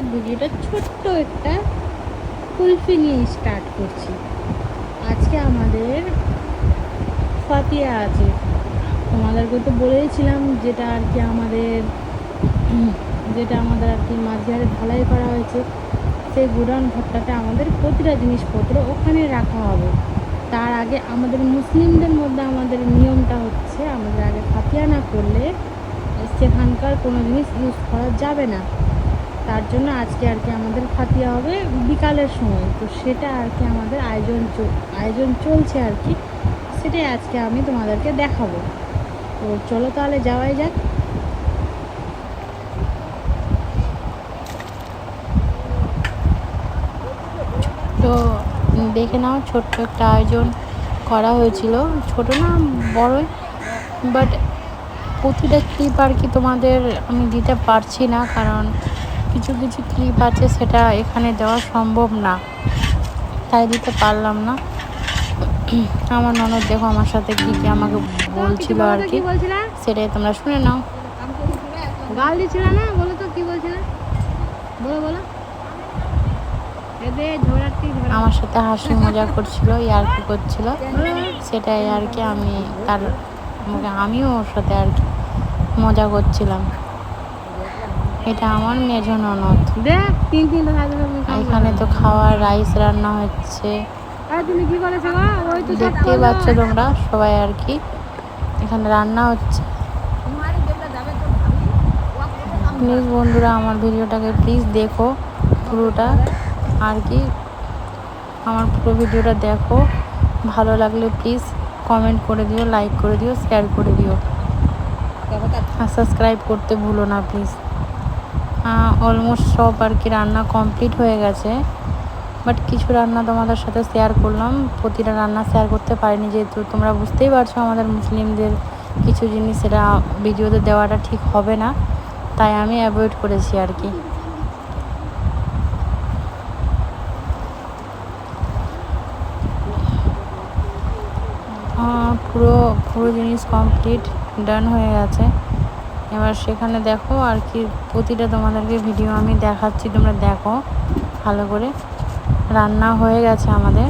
আজকের ভিডিওটা ছোট্ট একটা কুলফি নিয়ে স্টার্ট করছি। আজকে আমাদের ফাতিয়া আছে, তোমাদেরকে তো বলেছিলাম যেটা আর কি আমাদের আর কি মাঝখানে ঢালাই করা হয়েছে, সেই গোডাউন ঘরটাতে আমাদের প্রতিটা জিনিসপত্র ওখানে রাখা হবে। তার আগে আমাদের মুসলিমদের মধ্যে আমাদের নিয়মটা হচ্ছে, আমাদের আগে ফাতিয়া না করলে সেখানকার কোনো জিনিস ইউজ করা যাবে না। তার জন্য আজকে আর কি আমাদের ফাতিয়া হবে বিকালের সময়, তো সেটা আর কি আমাদের আয়োজন চলছে আর কি, সেটাই আজকে আমি তোমাদেরকে দেখাবো। তো চলো তাহলে যাওয়াই যাক। তো দেখে নাও, ছোট্ট একটা আয়োজন করা হয়েছিল, ছোট না বড়ই, বাট প্রতিটা ক্লিপ আর কি তোমাদের আমি দিতে পারছি না, কারণ কিছু কিছু ক্লিপ আছে সেটা এখানে দেওয়া সম্ভব না, তাই দিতে পারলাম না। আমার ননদ দেখো আমার সাথে কি কি আমাকে বলছিল আর কি, সেটাই তোমরা শুনে নাও। গাল দিচ্ছিল না, বলো তো কি বলছিল, বলো বলো। আমার সাথে হাসি মজা করছিল, ইয়ার্কি করছিল, সেটাই আর কি আমিও ওর সাথে আর কি মজা করছিলাম। এটা আমার মেজো ননদ। এখানে তো খাওয়ার রাইস রান্না হচ্ছে, দেখতেই পাচ্ছ তোমরা সবাই আর কি, এখানে রান্না হচ্ছে। প্লিজ বন্ধুরা আমার ভিডিওটাকে প্লিজ দেখো পুরোটা আর কি, আমার পুরো ভিডিওটা দেখো, ভালো লাগলে প্লিজ কমেন্ট করে দিও, লাইক করে দিও, শেয়ার করে দিও, আর সাবস্ক্রাইব করতে ভুলো না প্লিজ। অলমোস্ট সব আর কি রান্না কমপ্লিট হয়ে গেছে, বাট কিছু রান্না তোমাদের সাথে শেয়ার করলাম, প্রতিটা রান্না শেয়ার করতে পারিনি, যেহেতু তোমরা বুঝতেই পারছো আমাদের মুসলিমদের কিছু জিনিস সেটা ভিডিওতে দেওয়াটা ঠিক হবে না, তাই আমি অ্যাভয়েড করেছি আর কি। পুরো জিনিস কমপ্লিট ডান হয়ে গেছে। এবার সেখানে দেখো আর কি প্রতিটা তোমাদেরকে ভিডিও আমি দেখাচ্ছি, তোমরা দেখো ভালো করে। রান্না হয়ে গেছে আমাদের,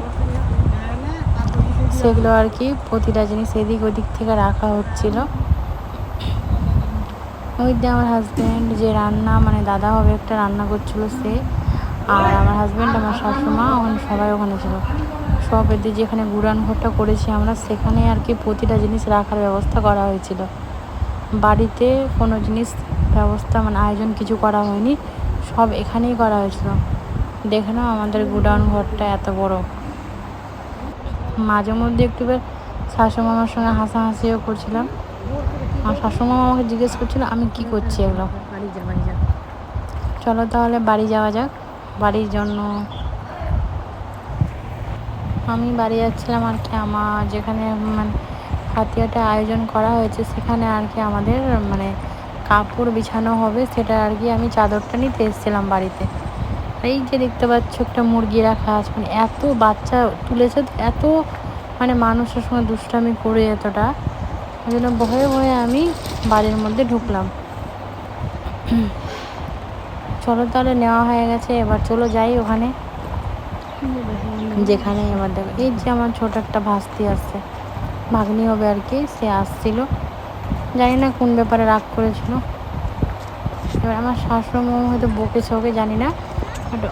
সেগুলো আর কি প্রতিটা জিনিস এদিক ওদিক থেকে রাখা হচ্ছিল। ওই দিয়ে আমার হাজব্যান্ড যে রান্না মানে দাদা হবে একটা রান্না করছিল সে, আর আমার হাজব্যান্ড, আমার শাশুমা, সবাই ওখানে ছিল। সব এদের যেখানে গুড়ান ঘরটা করেছি আমরা, সেখানে আর কি প্রতিটা জিনিস রাখার ব্যবস্থা করা হয়েছিল। বাড়িতে কোনো জিনিস ব্যবস্থা মানে আয়োজন কিছু করা হয়নি, সব এখানেই করা হয়েছিল। দেখে নাও আমাদের গুডাউন ঘরটা এত বড়। মাঝে মধ্যে একটু শাশুমা আমার সঙ্গে হাসাহাসিও করছিলাম, আমার শাশুমা আমাকে জিজ্ঞেস করছিল আমি কি করছি এগুলো। চলো তাহলে বাড়ি যাওয়া যাক। বাড়ির জন্য আমি বাড়ি যাচ্ছিলাম আর কি, আমার যেখানে মানে ফাতিয়াটা আয়োজন করা হয়েছে সেখানে আর কি আমাদের মানে কাপড় বিছানো হবে, সেটা আর কি আমি চাদরটা নিতে এসেছিলাম বাড়িতে। এই যে দেখতে পাচ্ছ একটা মুরগি রাখা আছে, মানে এত বাচ্চা তুলেছে, এত মানে মানুষের সঙ্গে দুষ্টামি করে এতটা, ওই জন্য ভয়ে ভয়ে আমি বাড়ির মধ্যে ঢুকলাম। চলো তাহলে নেওয়া হয়ে গেছে, এবার চলো যাই ওখানে, যেখানে এবার দেখো এই যে আমার ছোট একটা ভাস্তি আসছে, ভাগ্নি হবে আর কি, সে আসছিল, জানি না কোন ব্যাপারে রাগ করেছিল। এবার আমার শাশুড়ি হয়তো বকেছে ওকে, জানি না, বাট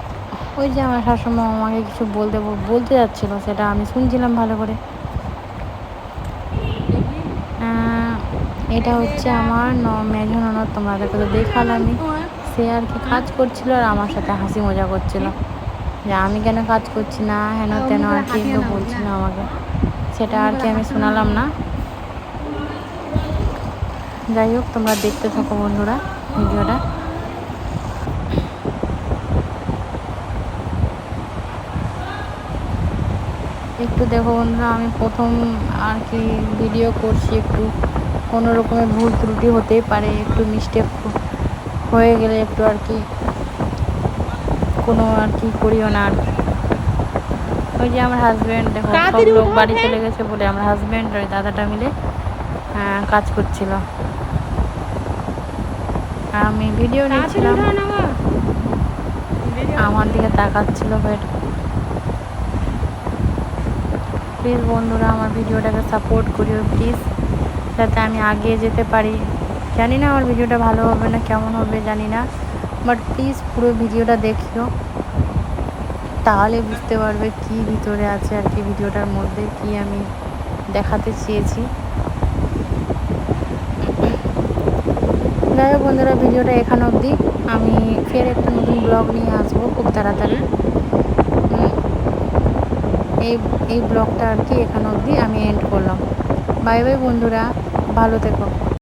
ওই যে আমার শাশুড়ি আমাকে কিছু বলতে যাচ্ছিলো, সেটা আমি শুনছিলাম ভালো করে। এটা হচ্ছে আমার মেজো ননদ, তোমাদেরকে তো দেখালামই, সে আর কি কাজ করছিল আর আমার সাথে হাসি মজা করছিল যে আমি কেন কাজ করছি না, হেন তেন আর কি তো বলছিল আমাকে, সেটা আর কি আমি শোনালাম না। যাই হোক তোমরা দেখতে থাকো বন্ধুরা ভিডিওটা। একটু দেখো বন্ধুরা, আমি প্রথম আর কি ভিডিও করছি, একটু কোনো রকমের ভুল ত্রুটি হতেই পারে, একটু মিস্টেক হয়ে গেলে একটু আর কি কোনো আর কি করিও না আর কি। ওই যে আমার হাজব্যান্ড দেখো, সব লোক বাড়ি চলে গেছে বলে আমার হাজব্যান্ড আর দাদাটা মিলে কাজ করছিল, আমি ভিডিও নিচ্ছিলাম। আমার দিকে তাকাচ্ছিল। প্লিজ বন্ধুরা আমার ভিডিওটাকে সাপোর্ট করিও প্লিজ, যাতে আমি আগিয়ে যেতে পারি। জানি না আমার ভিডিওটা ভালো হবে না কেমন হবে জানি না, বাট প্লিজ পুরো ভিডিওটা দেখিও, তাহলে বুঝতে পারবে কি ভিতরে আছে আর কি, ভিডিওটার মধ্যে কি আমি দেখাতে চেয়েছি। যাই হোক বন্ধুরা, ভিডিওটা এখানে অবধি। আমি ফের একটা নতুন ব্লগ নিয়ে আসবো খুব তাড়াতাড়ি। এই ব্লগটা আর কি এখানে অবধি আমি এন্ড করলাম। বাই বাই বন্ধুরা, ভালো থেকো।